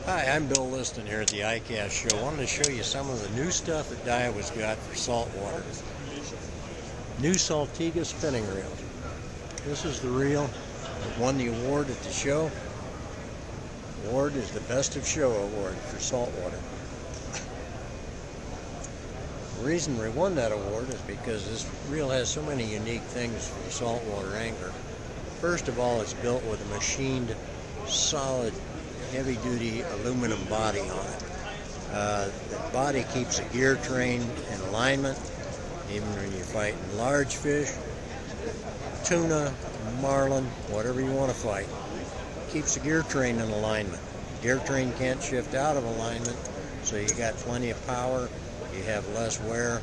Hi, I'm Bill Liston here at the ICAST show. I wanted to show you some of the new stuff that Daiwa's got for saltwater. New Saltiga spinning reel. This is the reel that won the award at the show. The award is the Best of Show award for saltwater. The reason we won that award is because this reel has so many unique things for the saltwater angler. First of all, it's built with a machined, solid, heavy-duty aluminum body on it. The body keeps the gear train in alignment, even when you're fighting large fish, tuna, marlin, whatever you want to fight. Keeps the gear train in alignment. Gear train can't shift out of alignment, so you got plenty of power. You have less wear.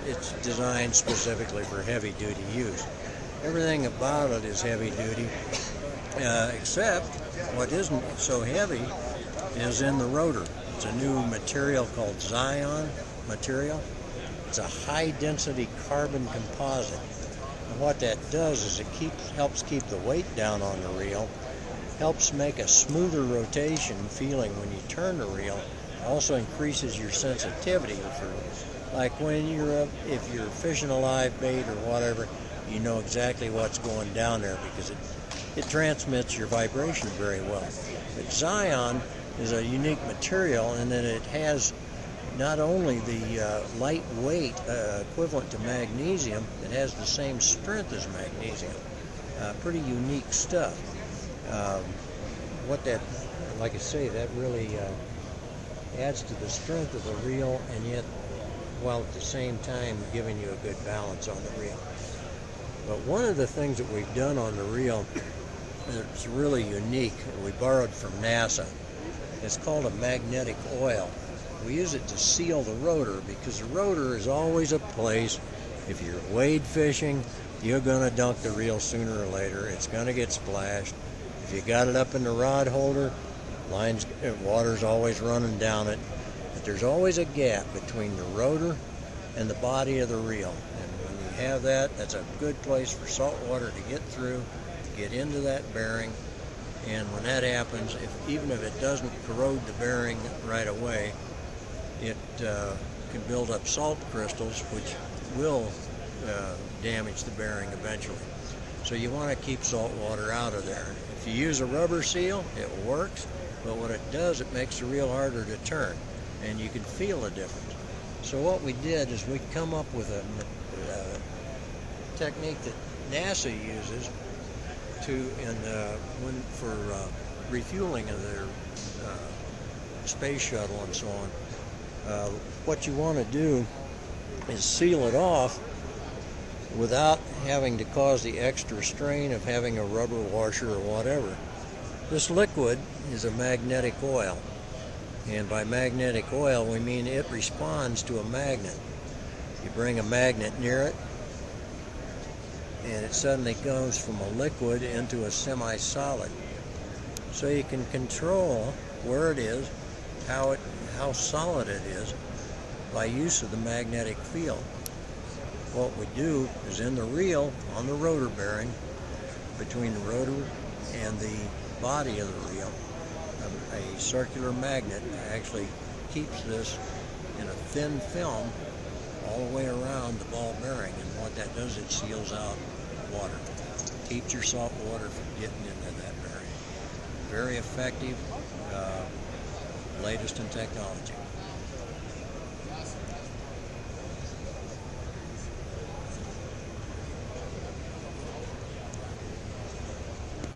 It's designed specifically for heavy-duty use. Everything about it is heavy-duty, except what isn't so heavy is in the rotor. It's a new material called Zion material. It's a high-density carbon composite. And what that does is it helps keep the weight down on the reel, helps make a smoother rotation feeling when you turn the reel. Also increases your sensitivity for, like when if you're fishing a live bait or whatever, you know exactly what's going down there because it transmits your vibration very well. But Zion is a unique material in that it has not only the lightweight equivalent to magnesium, it has the same strength as magnesium. Pretty unique stuff. Like I say, that really adds to the strength of the reel, and yet while at the same time giving you a good balance on the reel. But one of the things that we've done on the reel that's really unique, we borrowed from NASA. It's called a magnetic oil. We use it to seal the rotor because the rotor is always a place, if you're wade fishing, you're going to dunk the reel sooner or later. It's going to get splashed. If you got it up in the rod holder, water's always running down it. But there's always a gap between the rotor and the body of the reel. And when you have that, that's a good place for salt water to get through, get into that bearing. And when that happens, even if it doesn't corrode the bearing right away, it can build up salt crystals, which will damage the bearing eventually. So you want to keep salt water out of there. If you use a rubber seal, it works, but what it does, it makes the reel harder to turn, and you can feel the difference. So what we did is we come up with a technique that NASA uses for refueling of their space shuttle and so on. What you want to do is seal it off without having to cause the extra strain of having a rubber washer or whatever. This liquid is a magnetic oil, and by magnetic oil we mean it responds to a magnet. You bring a magnet near it, and it suddenly goes from a liquid into a semi-solid. So you can control where it is, how solid it is, by use of the magnetic field. What we do is in the reel, on the rotor bearing, between the rotor and the body of the reel, a circular magnet actually keeps this in a thin film all the way around the ball bearing, and what that does, it seals out water. Keeps your salt water from getting into that bearing. Very effective, latest in technology.